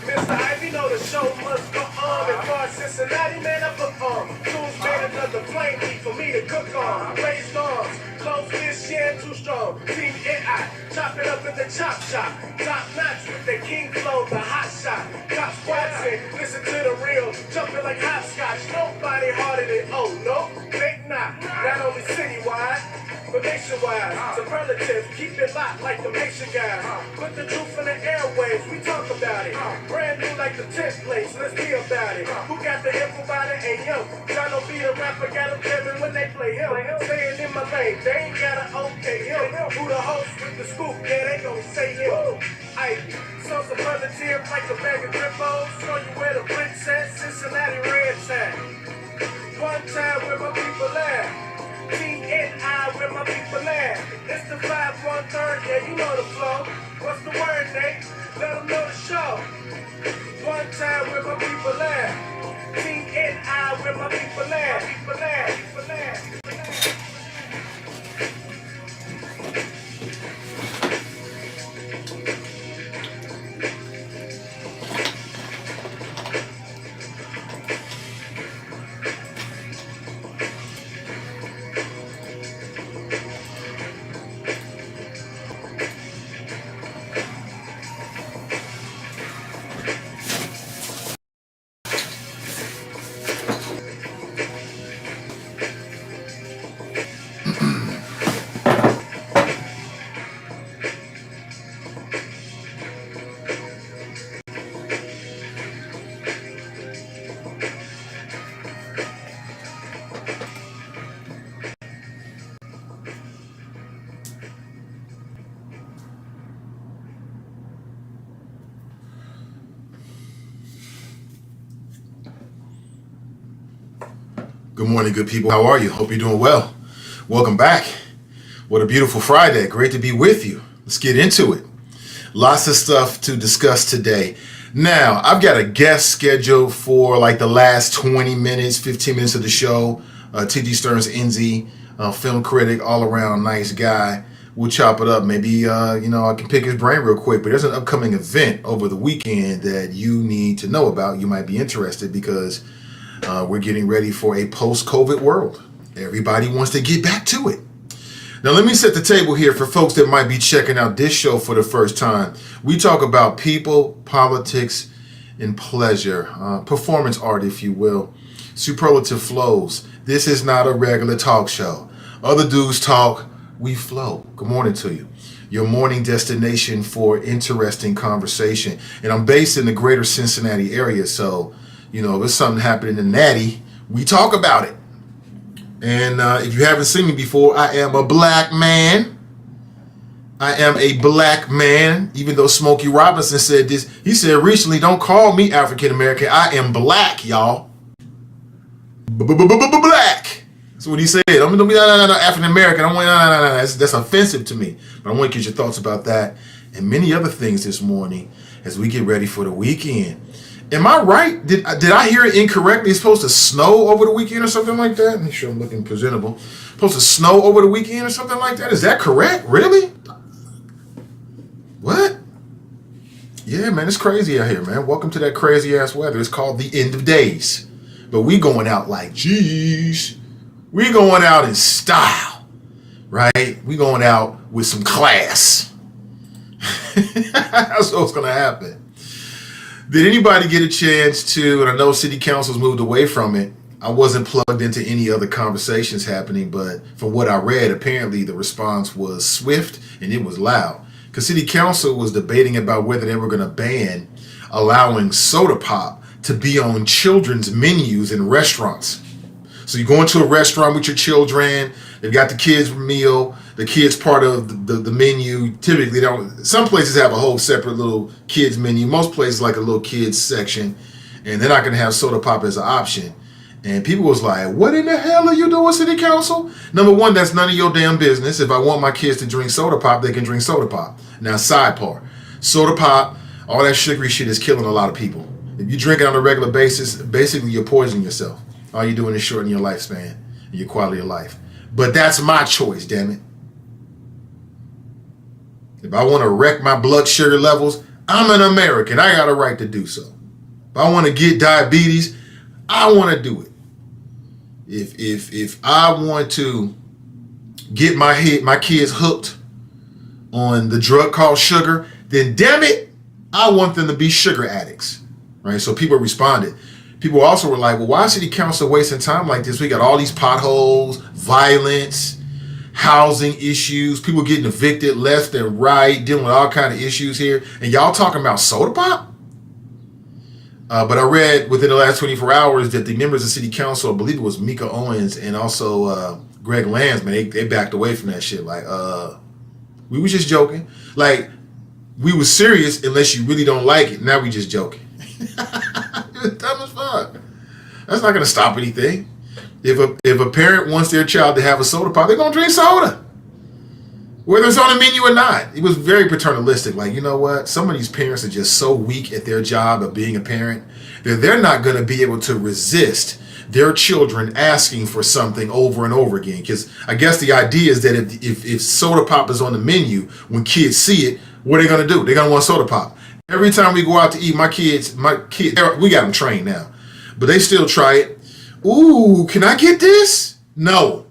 Mr. Ivy know the show must go on. And for Cincinnati, man, I perform. Tunes made another flame heat for me to cook on. Raised arms, close this year, too strong. Team AI, chop it up in the chop shop. Top notch with the king flow, the hot shot. Cop squats in, listen to the real. Jumping like hopscotch, nobody harder than, oh no, think not. Not only citywide, but nationwide. Superlatives, keep it locked like the Haitian guys. Put the truth in the airwaves, we talk about it. Brand new like the 10th place, let's be about it. Who got the info about it? Hey yo, John don't be the rapper, got him Kevin when they play him. Staying in my lane, they ain't gotta okay him. Who the host with the scoop, yeah, they gon' say him. Ivy, so superlatives like a bag of grippos. Show you where the princess, Cincinnati Reds at. One time where my people at. Team NI, where my people at. It's the 5-1-3, yeah, you know the flow. What's the word, Nate? Let them know the show. One time, where my people at. Team NI, where my people at. People at. Good morning, good people. How are you? Hope you're doing well. Welcome back. What a beautiful Friday. Great to be with you. Let's get into it. Lots of stuff to discuss today. Now, I've got a guest scheduled for like the last 20 minutes, 15 minutes of the show. T.D. Stearns, NZ, film critic, all around nice guy. We'll chop it up. Maybe, I can pick his brain real quick. But there's an upcoming event over the weekend that you need to know about. You might be interested because we're getting ready for a post-COVID world. Everybody wants to get back to it. Now, let me set the table here for folks that might be checking out this show for the first time. We talk about people, politics, and pleasure. Performance art, if you will. Superlative flows. This is not a regular talk show. Other dudes talk, we flow. Good morning to you. Your morning destination for interesting conversation. And I'm based in the greater Cincinnati area, so if there's something happening in Natty, we talk about it. And if you haven't seen me before, I am a black man. I am a black man. Even though Smokey Robinson said this, he said recently, don't call me African American. I am black, y'all. Black. That's what he said. I'm gonna be no, African American. I'm like, no. That's offensive to me. But I want to get your thoughts about that and many other things this morning as we get ready for the weekend. Am I right? Did I hear it incorrectly? It's supposed to snow over the weekend or something like that? Make sure I'm looking presentable. Supposed to snow over the weekend or something like that? Is that correct? Really? What? Yeah, man, it's crazy out here, man. Welcome to that crazy ass weather. It's called the end of days. But we going out like, geez. We going out in style, right? We going out with some class. That's what's going to happen. Did anybody get a chance to, and I know city council's moved away from it. I wasn't plugged into any other conversations happening, but from what I read, apparently the response was swift and it was loud. Because city council was debating about whether they were going to ban allowing soda pop to be on children's menus in restaurants. So you go into a restaurant with your children, they've got the kids' meal, the kids part of the menu. Typically, some places have a whole separate little kids menu. Most places like a little kids section, and they're not going to have soda pop as an option. And people was like, what in the hell are you doing, city council? Number one, that's none of your damn business. If I want my kids to drink soda pop, they can drink soda pop. Now, side part, soda pop, all that sugary shit is killing a lot of people. If you drink it on a regular basis, basically you're poisoning yourself. All you're doing is shortening your lifespan and your quality of life. But that's my choice, damn it. If I want to wreck my blood sugar levels, I'm an American. I got a right to do so. If I want to get diabetes, I want to do it. If I want to get my kids hooked on the drug called sugar, then damn it, I want them to be sugar addicts. Right? So people responded. People also were like, well, why is city council wasting time like this? We got all these potholes, violence, housing issues, people getting evicted left and right, dealing with all kind of issues here. And y'all talking about soda pop? But I read within the last 24 hours that the members of city council, I believe it was Mika Owens and also Greg Landsman, they backed away from that shit. Like, we was just joking. Like, we was serious unless you really don't like it. Now we just joking. It's dumb as fuck. That's not going to stop anything. If a parent wants their child to have a soda pop, they're going to drink soda. Whether it's on the menu or not. It was very paternalistic. Like, you know what? Some of these parents are just so weak at their job of being a parent that they're not going to be able to resist their children asking for something over and over again. Because I guess the idea is that if soda pop is on the menu, when kids see it, what are they going to do? They're going to want soda pop. Every time we go out to eat, my kids, we got them trained now. But they still try it. Ooh, can I get this? No.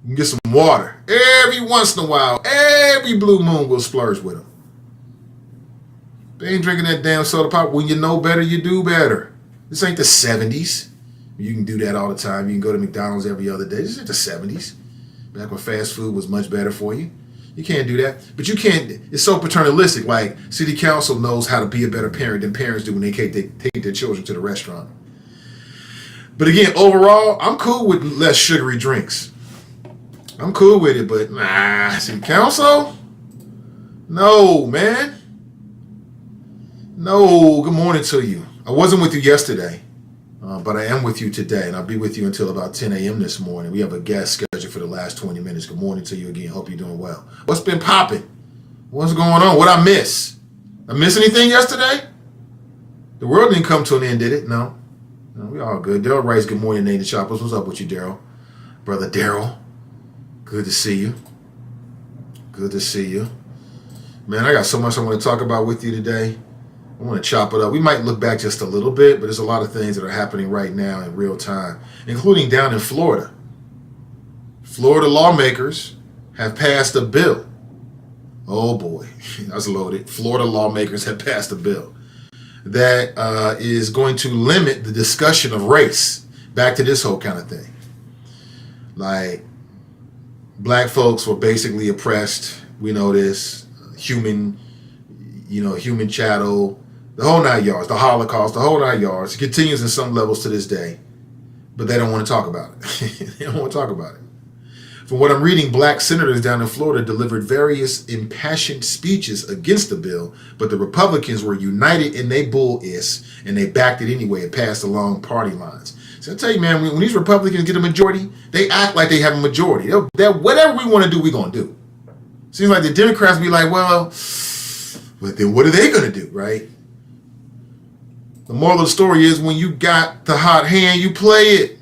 You can get some water. Every once in a while, every blue moon will splurge with them. They ain't drinking that damn soda pop. When you know better, you do better. This ain't the 70s. You can do that all the time. You can go to McDonald's every other day. This ain't the 70s. Back when fast food was much better for you. You can't do that. But you can't. It's so paternalistic. Like, city council knows how to be a better parent than parents do when they take their children to the restaurant. But again, overall, I'm cool with less sugary drinks. I'm cool with it, but nah, city council? No, man. No, good morning to you. I wasn't with you yesterday, but I am with you today, and I'll be with you until about 10 a.m. this morning. We have a guest scheduled for the last 20 minutes. Good morning to you again. Hope you're doing well. What's been popping? What's going on? What I miss? I miss anything yesterday? The world didn't come to an end, did it? No, we all good. Daryl writes, good morning, Nathan Choppers. What's up with you, Daryl? Brother Daryl. Good to see you. Good to see you. Man, I got so much I want to talk about with you today. I want to chop it up. We might look back just a little bit, but there's a lot of things that are happening right now in real time, including down in Florida. Florida lawmakers have passed a bill. Oh boy, that's loaded. Florida lawmakers have passed a bill that is going to limit the discussion of race. Back to this whole kind of thing. Like, black folks were basically oppressed. We know this. Human chattel, the whole 9 yards, the Holocaust, the whole 9 yards. It continues in some levels to this day, but they don't want to talk about it. They don't want to talk about it. From what I'm reading, black senators down in Florida delivered various impassioned speeches against the bill, but the Republicans were united in their bull-iss, and they backed it anyway and passed along party lines. So I tell you, man, when these Republicans get a majority, they act like they have a majority. They'll whatever we want to do, we're going to do. Seems like the Democrats be like, well, but then what are they going to do, right? The moral of the story is when you got the hot hand, you play it.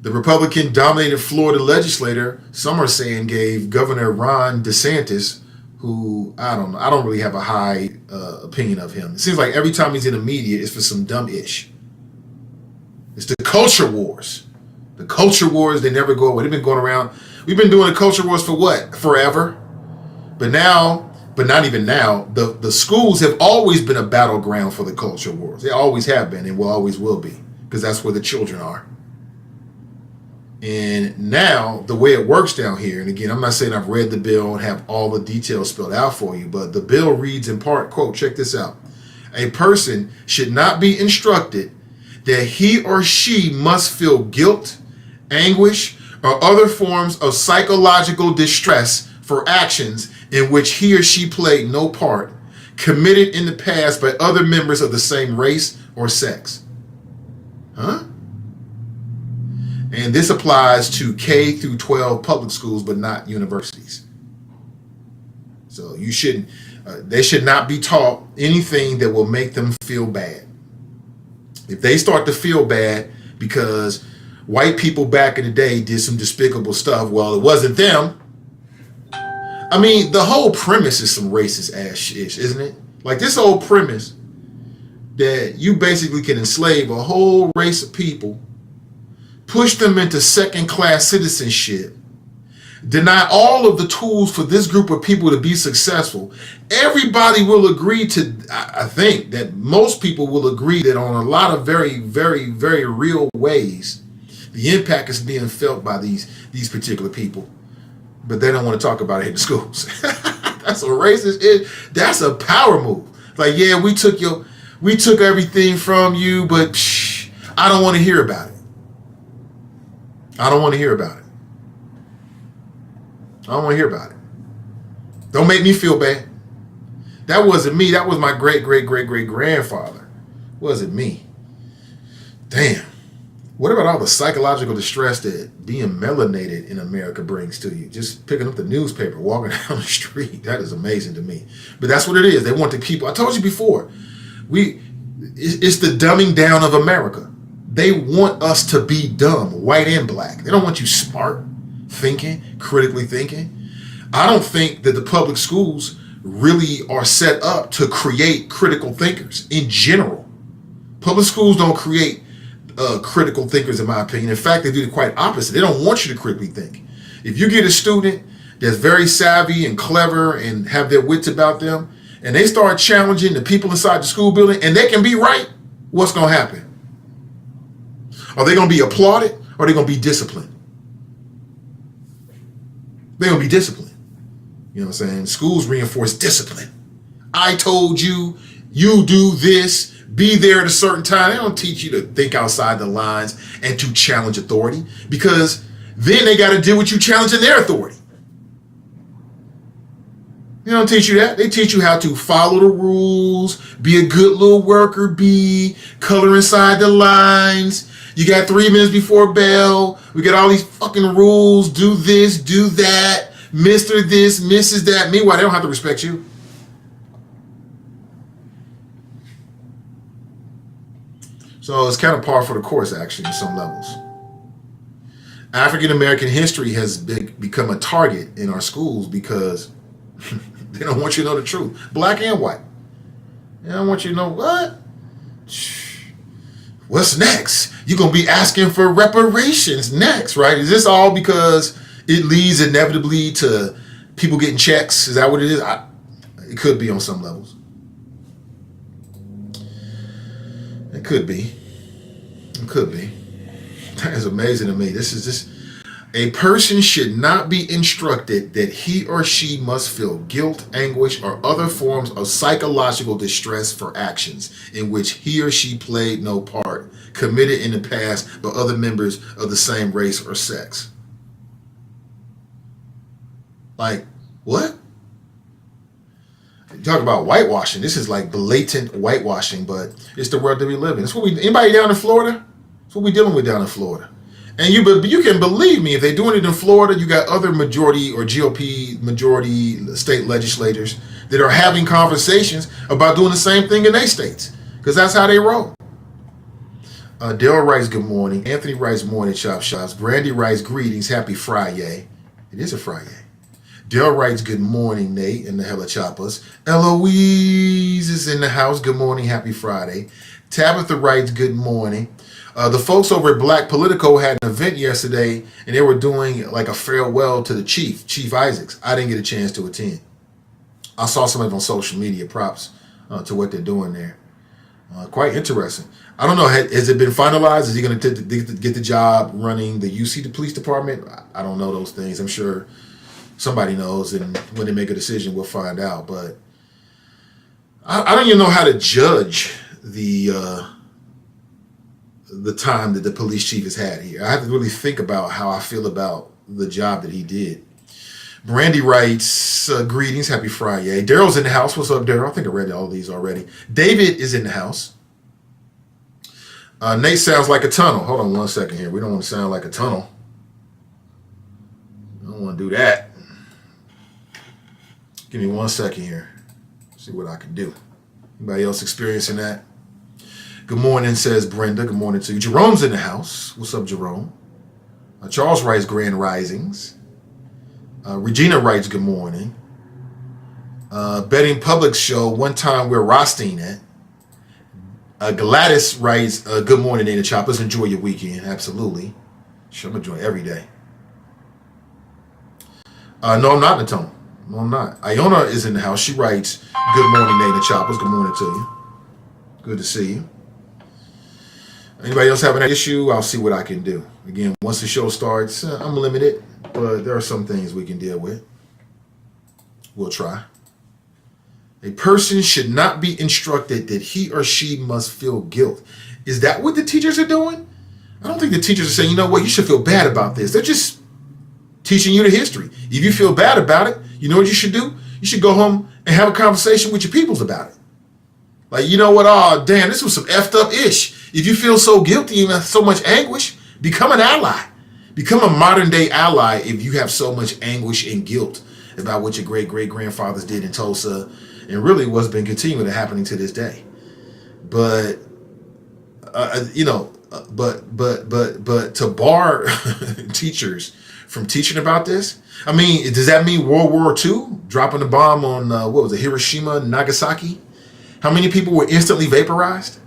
The Republican-dominated Florida legislator, some are saying, gave Governor Ron DeSantis, who, I don't know, I don't really have a high opinion of him. It seems like every time he's in the media, it's for some dumb ish. It's the culture wars. The culture wars, they never go away. They've been going around. We've been doing the culture wars for what? Forever. But now, but not even now, the schools have always been a battleground for the culture wars. They always have been and will always will be, because that's where the children are. And now, the way it works down here, and again, I'm not saying I've read the bill and have all the details spelled out for you, but the bill reads in part, quote, check this out. A person should not be instructed that he or she must feel guilt, anguish, or other forms of psychological distress for actions in which he or she played no part, committed in the past by other members of the same race or sex. Huh? And this applies to K through 12 public schools, but not universities. So you shouldn't, they should not be taught anything that will make them feel bad. If they start to feel bad because white people back in the day did some despicable stuff, well, it wasn't them. I mean, the whole premise is some racist ass shit, isn't it? Like this whole premise that you basically can enslave a whole race of people, push them into second-class citizenship, deny all of the tools for this group of people to be successful. Everybody will agree to, I think that most people will agree that on a lot of very, very, very real ways, the impact is being felt by these particular people. But they don't want to talk about it in the schools. That's a racist. That's a power move. Like, yeah, we took everything from you, but I don't want to hear about it. I don't want to hear about it. I don't want to hear about it. Don't make me feel bad. That wasn't me. That was my great-great-great-great-grandfather. Wasn't me. Damn. What about all the psychological distress that being melanated in America brings to you? Just picking up the newspaper, walking down the street. That is amazing to me. But that's what it is. They want the people. I told you before. It's the dumbing down of America. They want us to be dumb, white and black. They don't want you smart, thinking, critically thinking. I don't think that the public schools really are set up to create critical thinkers in general. Public schools don't create critical thinkers, in my opinion. In fact, they do the quite opposite. They don't want you to critically think. If you get a student that's very savvy and clever and have their wits about them, and they start challenging the people inside the school building, and they can be right, what's going to happen? Are they going to be applauded, or are they going to be disciplined? They're going to be disciplined. You know what I'm saying? Schools reinforce discipline. I told you, you do this, be there at a certain time. They don't teach you to think outside the lines and to challenge authority, because then they got to deal with you challenging their authority. They don't teach you that. They teach you how to follow the rules, be a good little worker bee, color inside the lines. You got 3 minutes before bell. We got all these fucking rules. Do this, do that. Mr. this, Mrs. that. Meanwhile, they don't have to respect you. So it's kind of par for the course, actually, in some levels. African American history has become a target in our schools because they don't want you to know the truth. Black and white. They don't want you to know what? What's next? You're going to be asking for reparations next, right? Is this all because it leads inevitably to people getting checks? Is that what it is? It could be on some levels. It could be. It could be. That is amazing to me. This is just, a person should not be instructed that he or she must feel guilt, anguish, or other forms of psychological distress for actions in which he or she played no part, committed in the past by other members of the same race or sex. Like, what? Talk about whitewashing. This is like blatant whitewashing, but it's the world that we live in. It's what we. Anybody down in Florida? It's what we dealing with down in Florida. And you can believe me, if they're doing it in Florida, you got other majority or GOP majority state legislators that are having conversations about doing the same thing in their states, because that's how they roll. Dale writes, good morning. Anthony writes, morning, chop shops. Brandy writes, greetings, happy Friday. It is a Friday. Dale writes, good morning, Nate, and the Hella Choppers. Eloise is in the house. Good morning, happy Friday. Tabitha writes, good morning. The folks over at Black Politico had an event yesterday, and they were doing like a farewell to the Chief Isaacs. I didn't get a chance to attend. I saw some of it on social media, props to what they're doing there. Quite interesting. I don't know, has it been finalized? Is he going to get the job running the UC, the police department? I don't know those things. I'm sure somebody knows, and when they make a decision, we'll find out. But I don't even know how to judge the time that the police chief has had here. I have to really think about how I feel about the job that he did. Brandy writes, greetings, happy Friday. Daryl's in the house. What's up, Daryl? I think I read all of these already. David is in the house. Nate sounds like a tunnel. Hold on one second here. We don't want to sound like a tunnel. I don't want to do that. Give me 1 second here. See what I can do. Anybody else experiencing that? Good morning, says Brenda. Good morning to you. Jerome's in the house. What's up, Jerome? Charles writes, grand risings. Regina writes, good morning. Betting Public show, one time where Rothstein at. Gladys writes, good morning, Nina Choppers. Enjoy your weekend. Absolutely. Sure, I'm enjoying every day. No, I'm not in the tunnel. No, I'm not. Iona is in the house. She writes, good morning, Nina Choppers. Good morning to you. Good to see you. Anybody else having an issue? I'll see what I can do. Again, once the show starts, I'm limited, but there are some things we can deal with. We'll try. A person should not be instructed that he or she must feel guilt. Is that what the teachers are doing? I don't think the teachers are saying, you know what, you should feel bad about this. They're just teaching you the history. If you feel bad about it, you know what you should do? You should go home and have a conversation with your peoples about it. Like, you know what, oh, damn, this was some effed up ish. If you feel so guilty and have so much anguish, become an ally. Become a modern day ally if you have so much anguish and guilt about what your great-great-grandfathers did in Tulsa and really what's been continuing to happening to this day. But, but to bar teachers from teaching about this, I mean, does that mean World War II? Dropping the bomb on, Hiroshima, Nagasaki? How many people were instantly vaporized?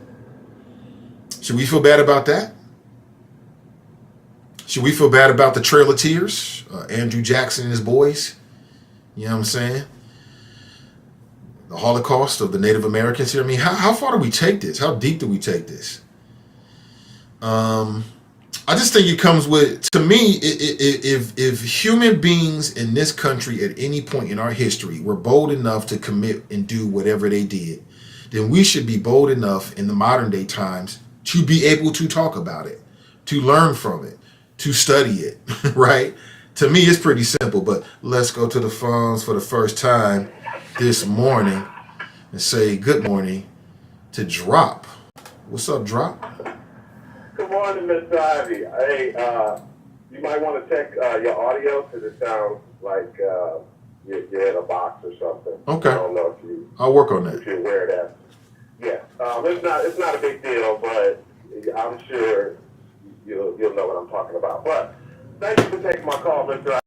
Should we feel bad about that? Should we feel bad about the Trail of Tears? Andrew Jackson and his boys? You know what I'm saying? The Holocaust of the Native Americans here. I mean, how far do we take this? How deep do we take this? I just think it comes with, to me, if human beings in this country at any point in our history were bold enough to commit and do whatever they did, then we should be bold enough in the modern day times to be able to talk about it, to learn from it, to study it, right? To me, it's pretty simple, but let's go to the phones for the first time this morning and say good morning to Drop. What's up, Drop? Good morning, Mr. Ivy. Hey, you might want to check your audio because it sounds like you're in a box or something. Okay. I don't know if you. I'll work on that. If you're aware of that. Yeah, it's not a big deal, but I'm sure you'll know what I'm talking about. But thank you for taking my call, Mr. Ivy.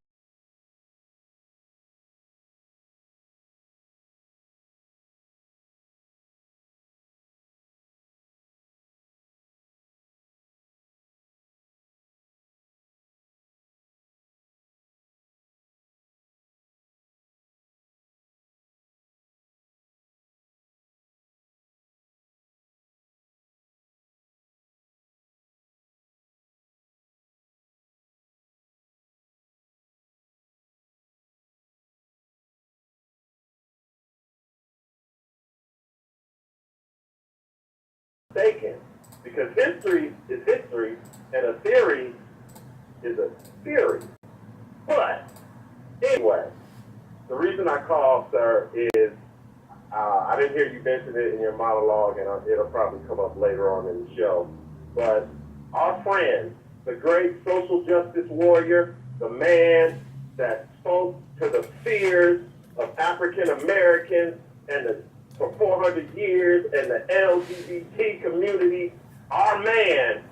Mistaken, because history is history and a theory is a theory. But anyway, the reason I called, sir, is I didn't hear you mention it in your monologue, and it'll probably come up later on in the show. But our friend, the great social justice warrior, the man that spoke to the fears of African Americans for 400 years and the LGBT community, our man,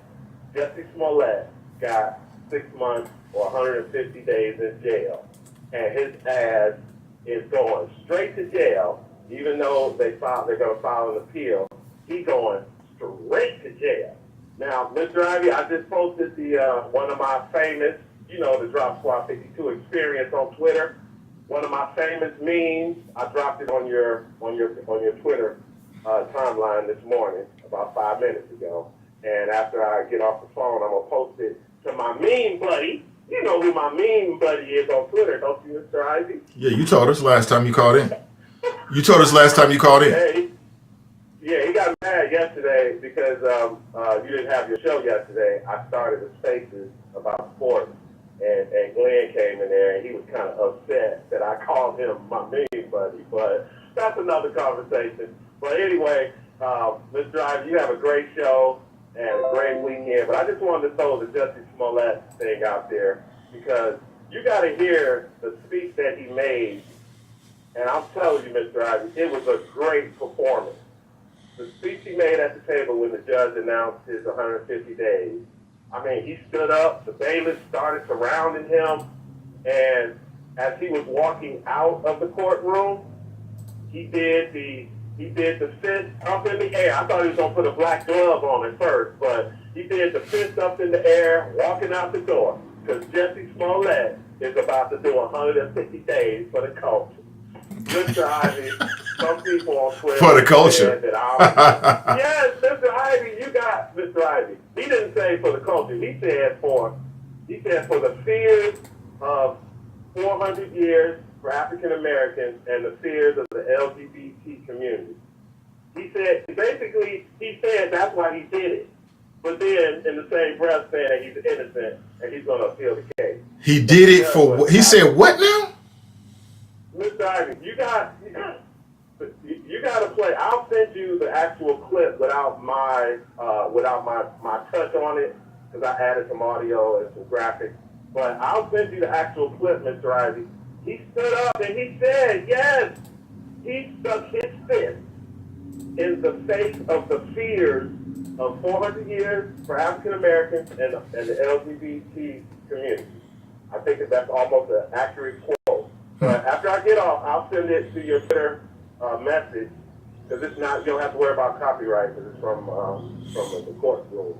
Jesse Smollett, got 6 months or 150 days in jail. And his ass is going straight to jail, even though they're going to file an appeal. He's going straight to jail. Now, Mr. Ivy, I just posted one of my famous, the Drop Squad 52 experience on Twitter. One of my famous memes. I dropped it on your Twitter timeline this morning, about 5 minutes ago. And after I get off the phone, I'm gonna post it to my meme buddy. You know who my meme buddy is on Twitter, don't you, Mr. Ivy? Yeah, you told us last time you called in. You told us last time you called in. Hey, yeah, he got mad yesterday because you didn't have your show yesterday. I started the Spaces about sports, and Glenn came in there, and he was kind of upset that I called him my meme buddy. But that's another conversation. But anyway, Mr. Ivy, you have a great show and a great weekend. But I just wanted to throw the Jussie Smollett thing out there because you got to hear the speech that he made. And I'm telling you, Mr. Ivy, it was a great performance. The speech he made at the table when the judge announced his 150 days. I mean, he stood up, the bailiffs started surrounding him, and as he was walking out of the courtroom, he did the fist up in the air. I thought he was going to put a black glove on at first, but he did the fist up in the air, walking out the door, because Jussie Smollett is about to do 150 days for the culture. Mr. Ivy, some people on Twitter for the culture. Yes, Mr. Ivy, you got Mr. Ivy. He didn't say for the culture. He said for the fears of 400 years for African Americans and the fears of the LGBT community. He said that's why he did it. But then in the same breath saying that he's innocent and he's going to appeal the case. He did it for what? He said what now? Mr. Ivy, you got to play. I'll send you the actual clip without my touch on it because I added some audio and some graphics. But I'll send you the actual clip, Mr. Ivy. He stood up and he said, yes, he stuck his fist in the face of the fears of 400 years for African Americans and the LGBT community. I think that's almost an accurate quote. But after I get off, I'll send it to your Twitter message because it's not. You don't have to worry about copyright because it's from the courtroom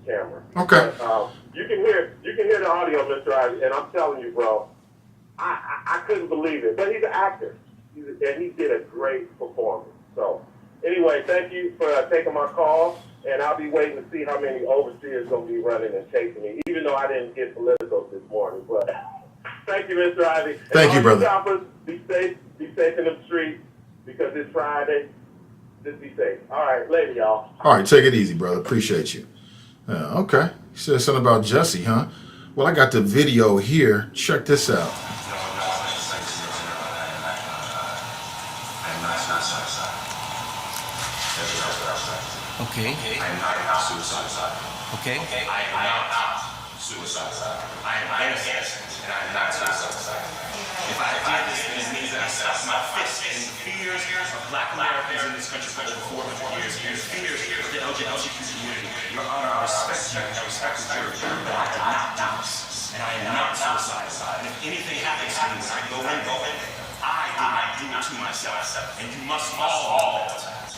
camera. Okay. But, you can hear the audio, Mr. Ivy, and I'm telling you, bro, I couldn't believe it. But he's an actor, and he did a great performance. So anyway, thank you for taking my call, and I'll be waiting to see how many overseers going to be running and chasing me, even though I didn't get political this morning, but. Thank you, Mr. Ivy. Thank you, brother. Shoppers, be safe in the streets because it's Friday. Just be safe. All right, later, y'all. All right, take it easy, brother. Appreciate you. Okay. You said something about Jussie, huh? Well, I got the video here. Check this out. Okay. I am not suicide. Okay. I am not suicide. I am innocent, and I am not suicide. If I did this, then it means that I stuck my fist in the fears of Black Americans in this country for over 400 years, in the fears of the LGBT community. Your Honor, I respect you, and I respect the jury, but I did not do this, and I am not suicide. And if anything happens to me when I go in, I did not do it to myself, and you must all know that.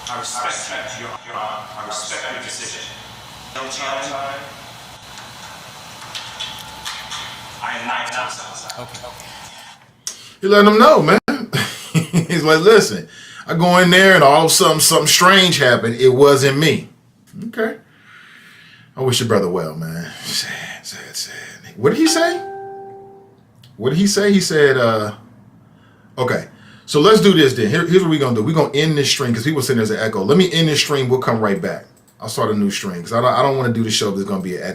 I respect you, Your Honor. I respect your decision. No time. I am not suicide. Okay. You let him know, man. He's like, listen, I go in there and all of a sudden something strange happened. It wasn't me. Okay. I wish your brother well, man. Sad. What did he say? He said, okay. So let's do this then. Here's what we're going to do. We're going to end this stream because people saying there's an echo. Let me end this stream. We'll come right back. I'll start a new stream because I don't want to do the show that's going to be an echo.